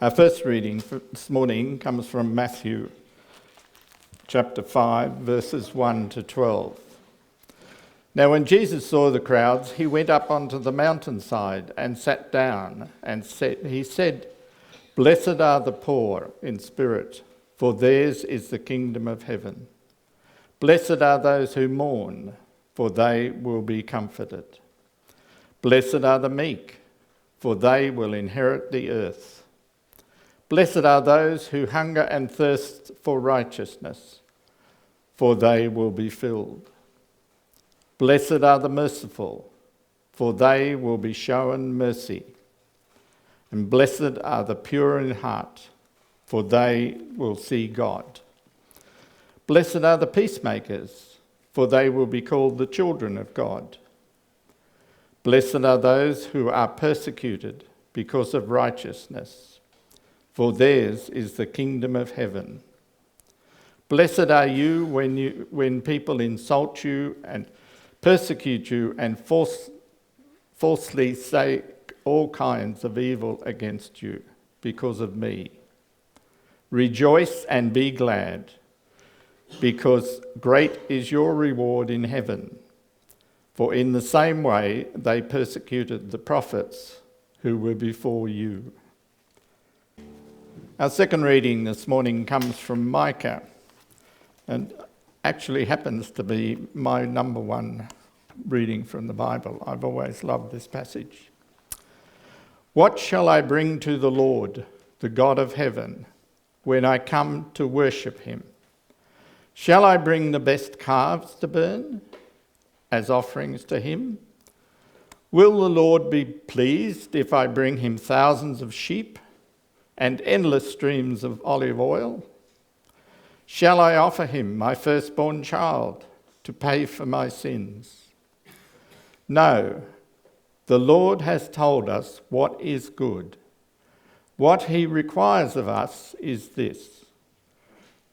Our first reading for this morning comes from Matthew chapter 5, verses 1 to 12. Now when Jesus saw the crowds, he went up onto the mountainside and sat down, and he said, "Blessed are the poor in spirit, for theirs is the kingdom of heaven. Blessed are those who mourn, for they will be comforted. Blessed are the meek, for they will inherit the earth. Blessed are those who hunger and thirst for righteousness, for they will be filled. Blessed are the merciful, for they will be shown mercy. And blessed are the pure in heart, for they will see God. Blessed are the peacemakers, for they will be called the children of God. Blessed are those who are persecuted because of righteousness, for theirs is the kingdom of heaven. Blessed are you when people insult you and persecute you and falsely say all kinds of evil against you because of me. Rejoice and be glad, because great is your reward in heaven. For in the same way they persecuted the prophets who were before you." Our second reading this morning comes from Micah, and actually happens to be my number one reading from the Bible. I've always loved this passage. "What shall I bring to the Lord, the God of heaven, when I come to worship him? Shall I bring the best calves to burn as offerings to him? Will the Lord be pleased if I bring him thousands of sheep and endless streams of olive oil? Shall I offer him my firstborn child to pay for my sins? No, the Lord has told us what is good. What he requires of us is this: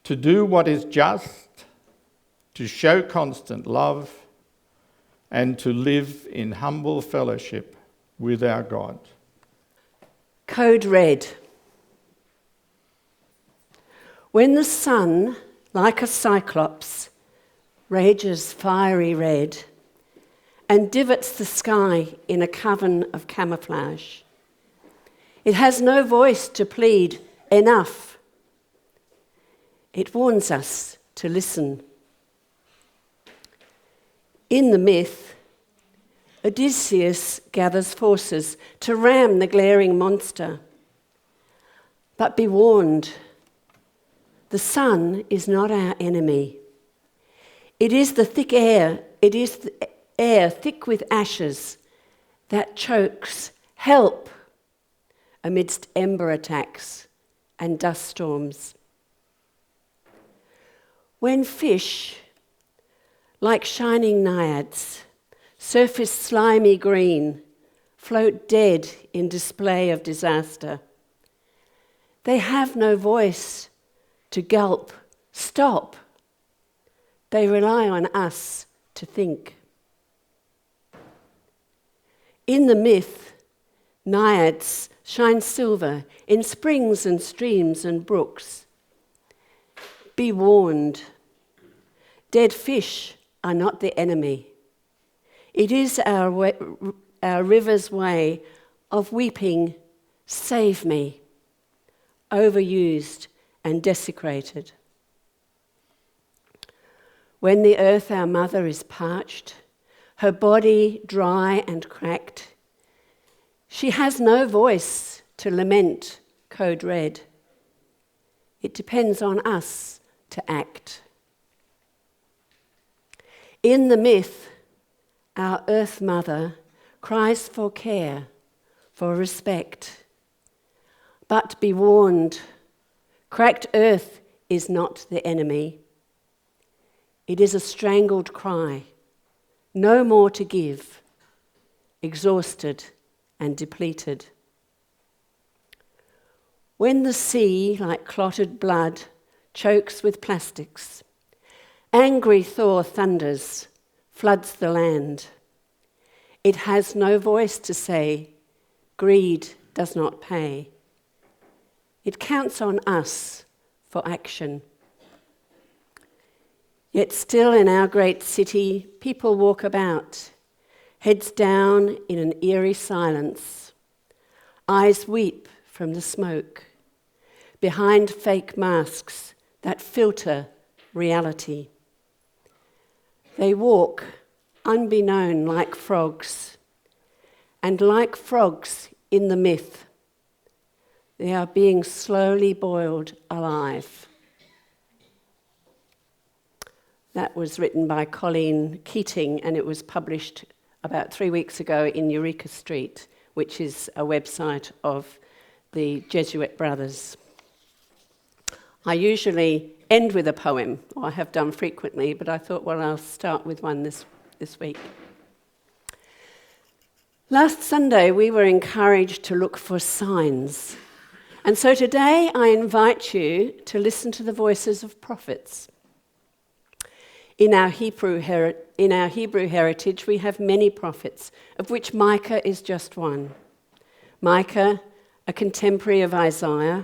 to do what is just, to show constant love, and to live in humble fellowship with our God." Code Red. When the sun, like a cyclops, rages fiery red and divots the sky in a coven of camouflage, it has no voice to plead enough. It warns us to listen. In the myth, Odysseus gathers forces to ram the glaring monster. But be warned, the sun is not our enemy. It is the air thick with ashes that chokes help amidst ember attacks and dust storms. When fish, like shining naiads, surface slimy green, float dead in display of disaster, they have no voice to gulp, stop. They rely on us to think. In the myth, naiads shine silver in springs and streams and brooks. Be warned, dead fish are not the enemy. It is our river's way of weeping, "Save me," overused and desecrated. When the earth, our mother, is parched, her body dry and cracked, she has no voice to lament Code Red. It depends on us to act. In the myth, our earth mother cries for care, for respect. But be warned, cracked earth is not the enemy. It is a strangled cry, no more to give, exhausted and depleted. When the sea, like clotted blood, chokes with plastics, angry Thor thunders, floods the land. It has no voice to say, greed does not pay. It counts on us for action. Yet still in our great city, people walk about, heads down in an eerie silence. Eyes weep from the smoke, behind fake masks that filter reality. They walk unbeknown like frogs, and like frogs in the myth, they are being slowly boiled alive. That was written by Colin and it was published about 3 weeks ago in Eureka Street, which is a website of the Jesuit brothers. I usually end with a poem, or I have done frequently, but I thought, well, I'll start with one this week. Last Sunday, we were encouraged to look for signs. And so today, I invite you to listen to the voices of prophets. In our Hebrew heritage, we have many prophets, of which Micah is just one. Micah, a contemporary of Isaiah,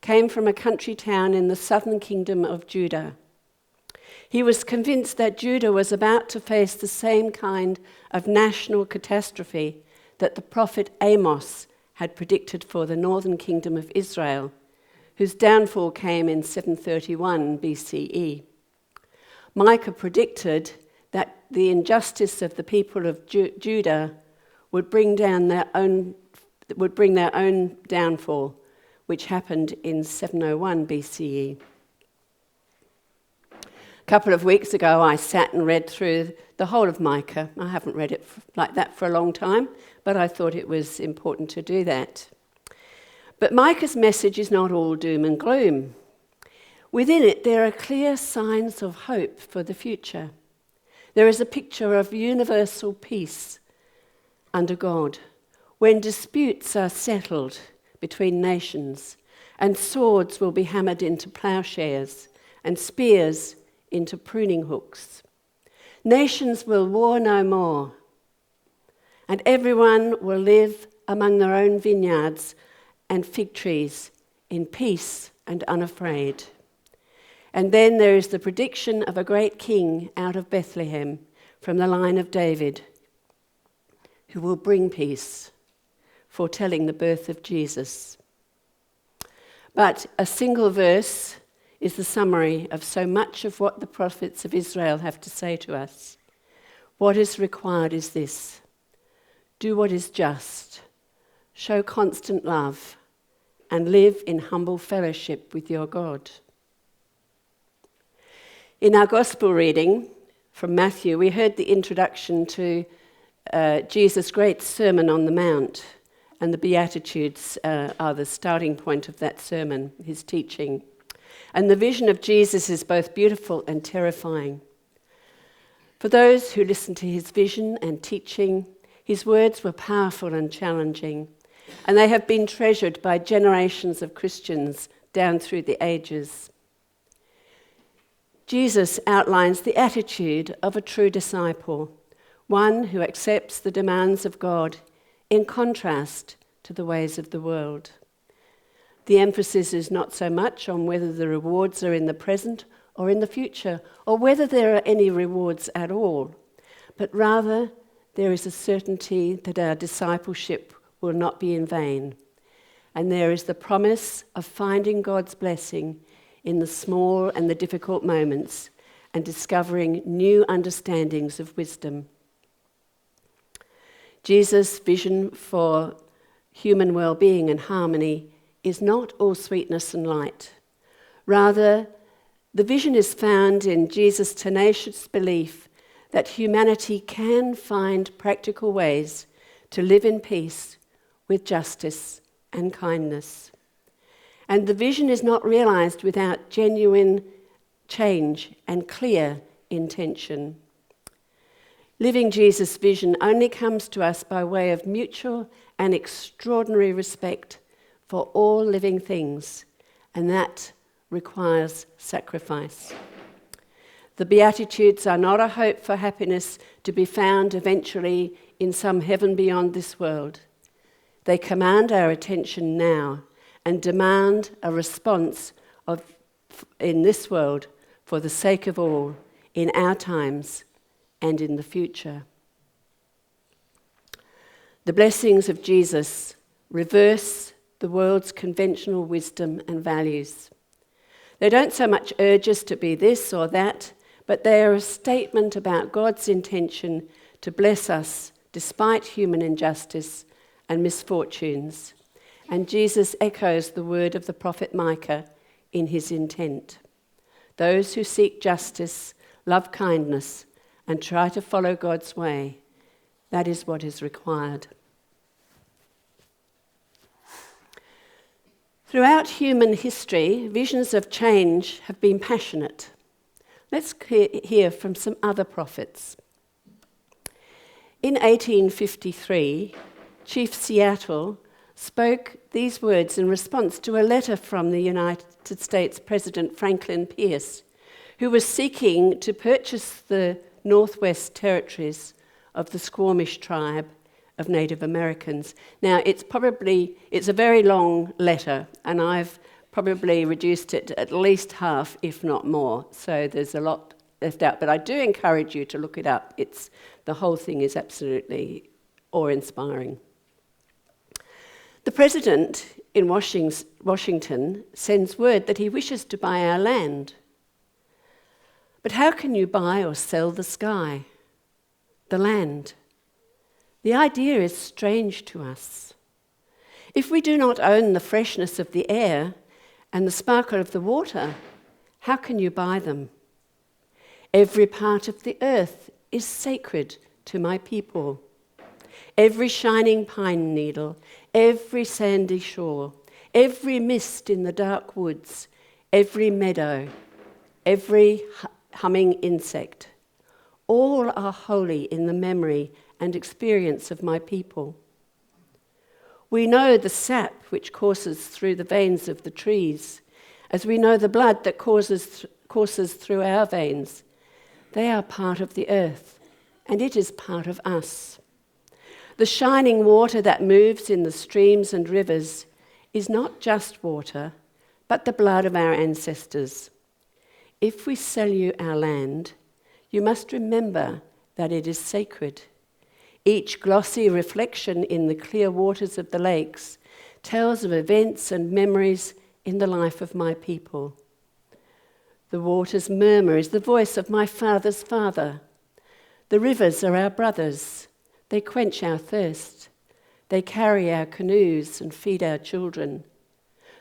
came from a country town in the southern kingdom of Judah. He was convinced that Judah was about to face the same kind of national catastrophe that the prophet Amos had predicted for the northern kingdom of Israel, whose downfall came in 731 BCE. Micah predicted that the injustice of the people of Judah would bring their own downfall, which happened in 701 BCE. A couple of weeks ago, I sat and read through the whole of Micah. I haven't read it like that for a long time, but I thought it was important to do that. But Micah's message is not all doom and gloom. Within it, there are clear signs of hope for the future. There is a picture of universal peace under God, when disputes are settled between nations, and swords will be hammered into plowshares, and spears into pruning hooks. Nations will war no more, and everyone will live among their own vineyards and fig trees in peace and unafraid. And then there is the prediction of a great king out of Bethlehem from the line of David, who will bring peace, foretelling the birth of Jesus. But a single verse is the summary of so much of what the prophets of Israel have to say to us. What is required is this: do what is just, show constant love, and live in humble fellowship with your God. In our gospel reading from Matthew, we heard the introduction to Jesus' great Sermon on the Mount, and the Beatitudes are the starting point of that sermon, his teaching. And the vision of Jesus is both beautiful and terrifying. For those who listened to his vision and teaching, his words were powerful and challenging, and they have been treasured by generations of Christians down through the ages. Jesus outlines the attitude of a true disciple, one who accepts the demands of God in contrast to the ways of the world. The emphasis is not so much on whether the rewards are in the present or in the future, or whether there are any rewards at all, but rather there is a certainty that our discipleship will not be in vain, and there is the promise of finding God's blessing in the small and the difficult moments and discovering new understandings of wisdom. Jesus' vision for human well-being and harmony is not all sweetness and light. Rather, the vision is found in Jesus' tenacious belief that humanity can find practical ways to live in peace with justice and kindness. And the vision is not realized without genuine change and clear intention. Living Jesus' vision only comes to us by way of mutual and extraordinary respect for all living things, and that requires sacrifice. The Beatitudes are not a hope for happiness to be found eventually in some heaven beyond this world. They command our attention now and demand a response in this world for the sake of all, in our times and in the future. The blessings of Jesus reverse the world's conventional wisdom and values. They don't so much urge us to be this or that, but they are a statement about God's intention to bless us despite human injustice and misfortunes. And Jesus echoes the word of the prophet Micah in his intent. Those who seek justice, love kindness, and try to follow God's way, that is what is required. Throughout human history, visions of change have been passionate. Let's hear from some other prophets. In 1853, Chief Seattle spoke these words in response to a letter from the United States President Franklin Pierce, who was seeking to purchase the Northwest Territories of the Squamish tribe of Native Americans. Now, it's a very long letter, and I've probably reduced it to at least half, if not more, so there's a lot left out. But I do encourage you to look it up. The whole thing is absolutely awe-inspiring. The president in Washington sends word that he wishes to buy our land. But how can you buy or sell the sky, the land? The idea is strange to us. If we do not own the freshness of the air and the sparkle of the water, how can you buy them? Every part of the earth is sacred to my people. Every shining pine needle, every sandy shore, every mist in the dark woods, every meadow, every humming insect, all are holy in the memory and experience of my people. We know the sap which courses through the veins of the trees, as we know the blood that courses through our veins. They are part of the earth, and it is part of us. The shining water that moves in the streams and rivers is not just water, but the blood of our ancestors. If we sell you our land, you must remember that it is sacred. Each glossy reflection in the clear waters of the lakes tells of events and memories in the life of my people. The water's murmur is the voice of my father's father. The rivers are our brothers. They quench our thirst. They carry our canoes and feed our children.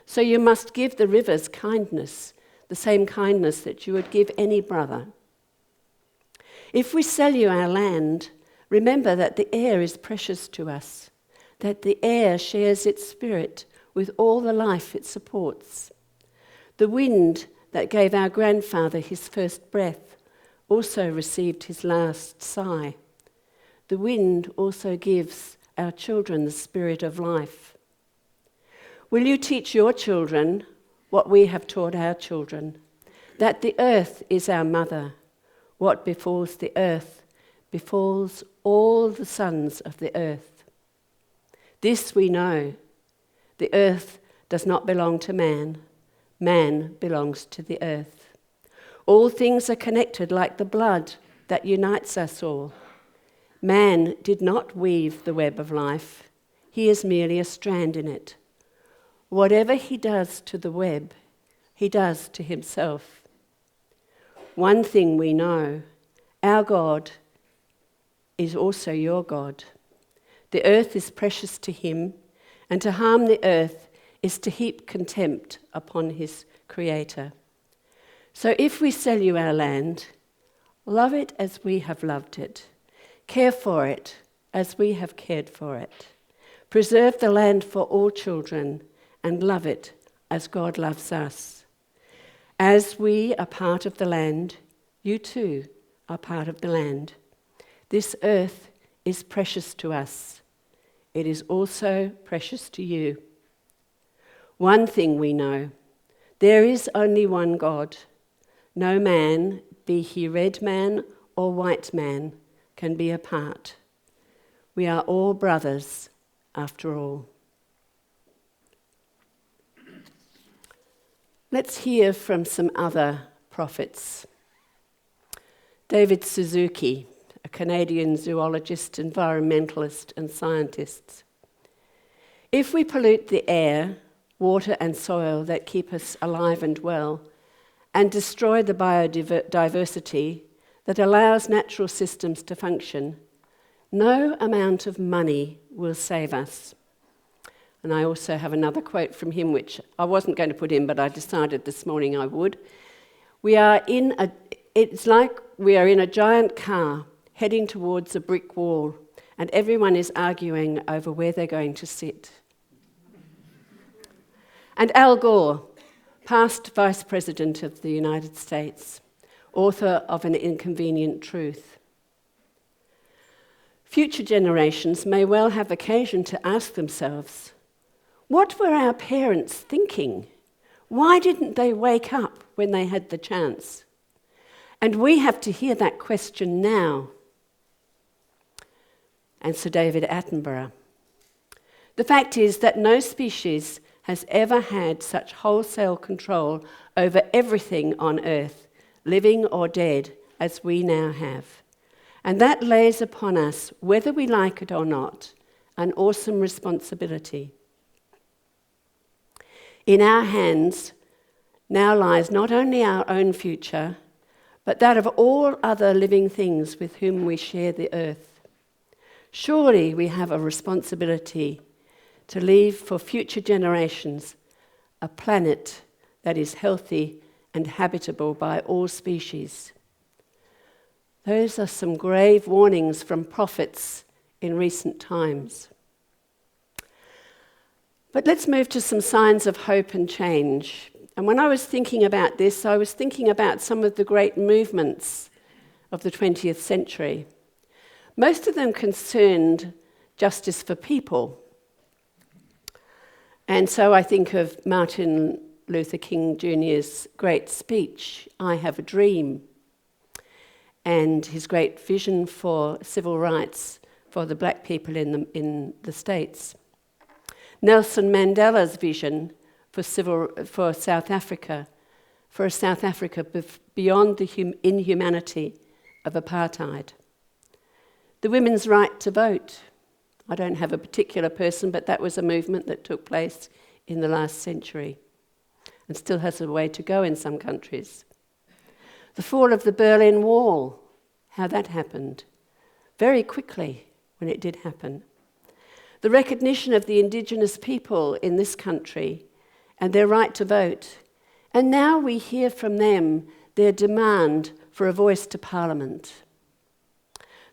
So you must give the rivers kindness, the same kindness that you would give any brother. If we sell you our land, remember that the air is precious to us, that the air shares its spirit with all the life it supports. The wind that gave our grandfather his first breath also received his last sigh. The wind also gives our children the spirit of life. Will you teach your children what we have taught our children? That the earth is our mother. What befalls the earth befalls all the sons of the earth. This we know. The earth does not belong to man. Man belongs to the earth. All things are connected like the blood that unites us all. Man did not weave the web of life. He is merely a strand in it. Whatever he does to the web, he does to himself. One thing we know, our God is also your God. The earth is precious to him, and to harm the earth is to heap contempt upon his creator. So if we sell you our land, love it as we have loved it. Care for it as we have cared for it. Preserve the land for all children and love it as God loves us. As we are part of the land, you too are part of the land. This earth is precious to us. It is also precious to you. One thing we know, there is only one God. No man, be he red man or white man, can be apart. We are all brothers after all. Let's hear from some other prophets. David Suzuki, a Canadian zoologist, environmentalist, and scientist. If we pollute the air, water, and soil that keep us alive and well, and destroy the biodiversity that allows natural systems to function, no amount of money will save us. And I also have another quote from him, which I wasn't going to put in, but I decided this morning I would. It's like we are in a giant car heading towards a brick wall, and everyone is arguing over where they're going to sit. And Al Gore, past Vice President of the United States, author of An Inconvenient Truth. Future generations may well have occasion to ask themselves, what were our parents thinking? Why didn't they wake up when they had the chance? And we have to hear that question now. And Sir David Attenborough. The fact is that no species has ever had such wholesale control over everything on Earth, living or dead, as we now have. And that lays upon us, whether we like it or not, an awesome responsibility. In our hands now lies not only our own future, but that of all other living things with whom we share the earth. Surely we have a responsibility to leave for future generations a planet that is healthy and habitable by all species. Those are some grave warnings from prophets in recent times. But let's move to some signs of hope and change. And when I was thinking about this, I was thinking about some of the great movements of the 20th century. Most of them concerned justice for people. And so I think of Martin Luther King Jr.'s great speech, I Have a Dream, and his great vision for civil rights for the black people in the States. Nelson Mandela's vision for South Africa, for a South Africa beyond the inhumanity of apartheid. The women's right to vote. I don't have a particular person, but that was a movement that took place in the last century and still has a way to go in some countries. The fall of the Berlin Wall, how that happened, very quickly when it did happen. The recognition of the indigenous people in this country and their right to vote. And now we hear from them their demand for a voice to Parliament.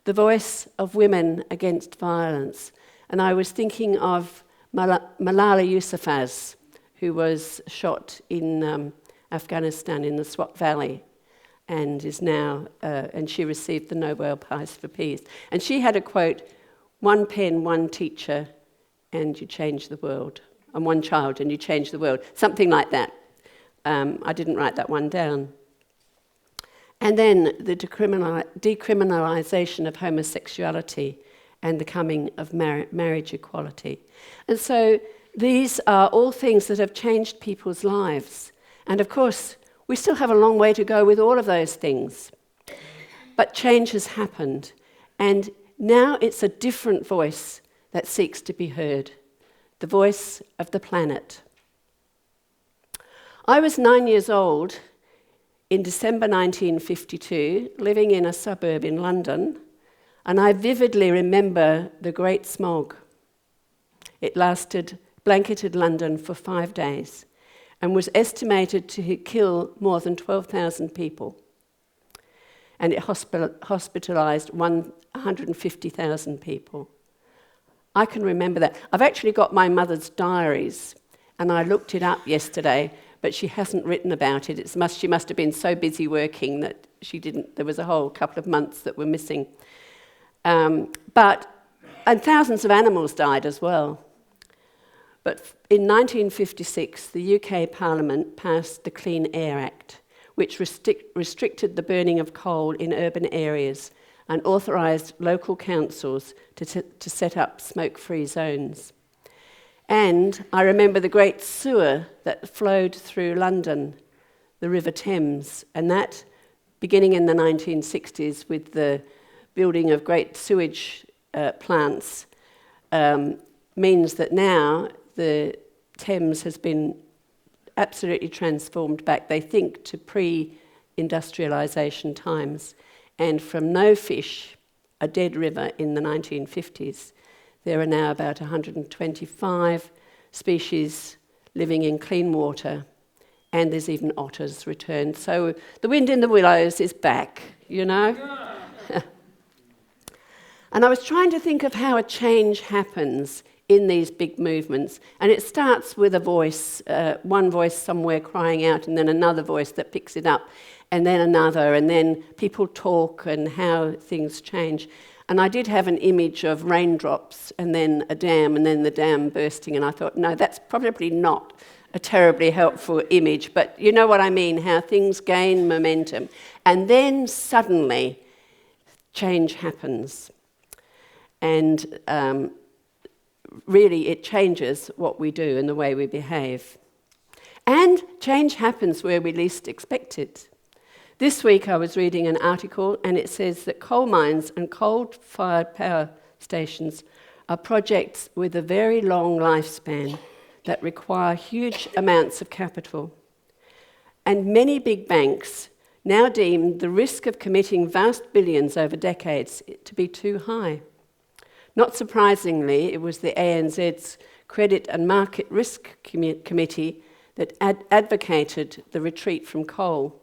The voice of women against violence. And I was thinking of Malala Yousafzai, who was shot in Afghanistan in the Swat Valley and is now, and she received the Nobel Prize for Peace. And she had a quote, one pen, one teacher, and you change the world. And one child, and you change the world. Something like that. I didn't write that one down. And then the decriminalisation of homosexuality and the coming of marriage equality. And so these are all things that have changed people's lives. And of course, we still have a long way to go with all of those things. But change has happened. And now it's a different voice that seeks to be heard, the voice of the planet. I was 9 years old in December 1952, living in a suburb in London, and I vividly remember the Great Smog. It blanketed London for 5 days and was estimated to kill more than 12,000 people. And it hospitalised 150,000 people. I can remember that. I've actually got my mother's diaries, and I looked it up yesterday, but she hasn't written about it. She must have been so busy working that she didn't. There was a whole couple of months that were missing. And thousands of animals died as well. But in 1956, the UK Parliament passed the Clean Air Act, which restricted the burning of coal in urban areas and authorised local councils to set up smoke-free zones. And I remember the great sewer that flowed through London, the River Thames, and that, beginning in the 1960s with the building of great sewage plants, means that now the Thames has been absolutely transformed back, they think, to pre-industrialisation times. And from no fish, a dead river in the 1950s, there are now about 125 species living in clean water, and there's even otters returned. So the wind in the willows is back, you know? And I was trying to think of how a change happens in these big movements, and it starts with a voice, one voice somewhere crying out, and then another voice that picks it up, and then another, and then people talk and how things change. And I did have an image of raindrops, and then a dam, and then the dam bursting, and I thought, no, that's probably not a terribly helpful image, but you know what I mean, how things gain momentum. And then suddenly, change happens. And really, it changes what we do and the way we behave. And change happens where we least expect it. This week I was reading an article, and it says that coal mines and coal-fired power stations are projects with a very long lifespan that require huge amounts of capital. And many big banks now deem the risk of committing vast billions over decades to be too high. Not surprisingly, it was the ANZ's Credit and Market Risk Committee that advocated the retreat from coal.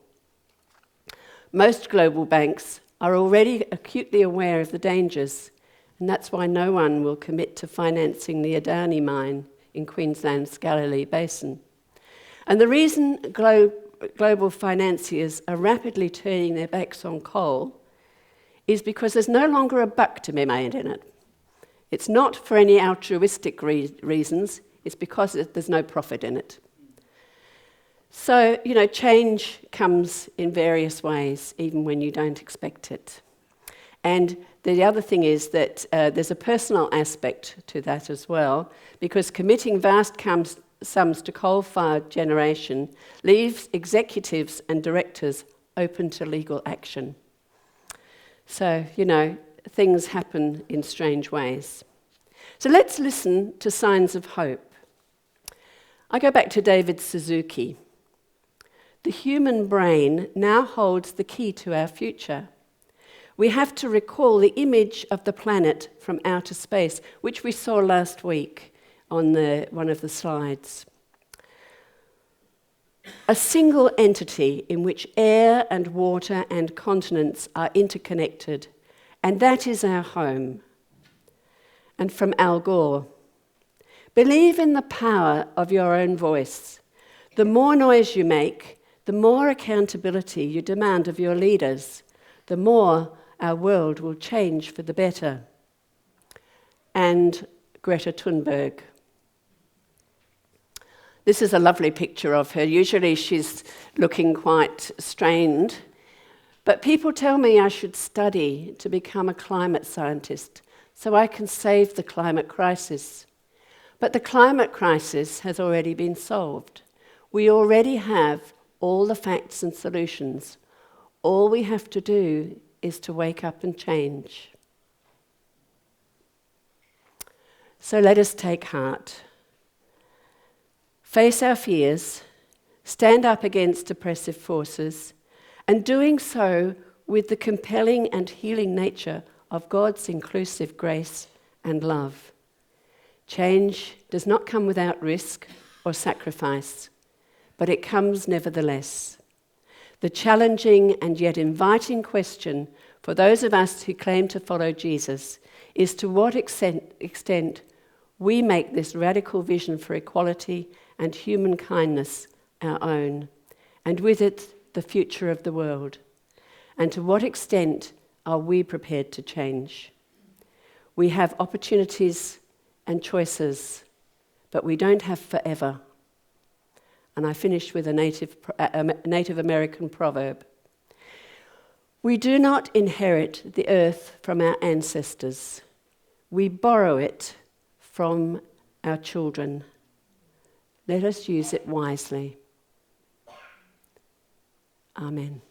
Most global banks are already acutely aware of the dangers, and that's why no one will commit to financing the Adani mine in Queensland's Galilee Basin. And the reason global financiers are rapidly turning their backs on coal is because there's no longer a buck to be made in it. It's not for any altruistic reasons, it's because there's no profit in it. So, you know, change comes in various ways, even when you don't expect it. And the other thing is that there's a personal aspect to that as well, because committing vast sums to coal-fired generation leaves executives and directors open to legal action. So, you know, things happen in strange ways. So let's listen to signs of hope. I go back to David Suzuki. The human brain now holds the key to our future. We have to recall the image of the planet from outer space, which we saw last week on one of the slides. A single entity in which air and water and continents are interconnected, and that is our home. And from Al Gore, believe in the power of your own voice. The more noise you make, the more accountability you demand of your leaders, the more our world will change for the better. And Greta Thunberg. This is a lovely picture of her. Usually she's looking quite strained, but people tell me I should study to become a climate scientist so I can save the climate crisis. But the climate crisis has already been solved. We already have all the facts and solutions. All we have to do is to wake up and change. So let us take heart. Face our fears, stand up against oppressive forces, and doing so with the compelling and healing nature of God's inclusive grace and love. Change does not come without risk or sacrifice, but it comes nevertheless. The challenging and yet inviting question for those of us who claim to follow Jesus is to what extent we make this radical vision for equality and human kindness our own, and with it the future of the world. And to what extent are we prepared to change? We have opportunities and choices, but we don't have forever. And I finish with a Native American proverb. We do not inherit the earth from our ancestors. We borrow it from our children. Let us use it wisely. Amen.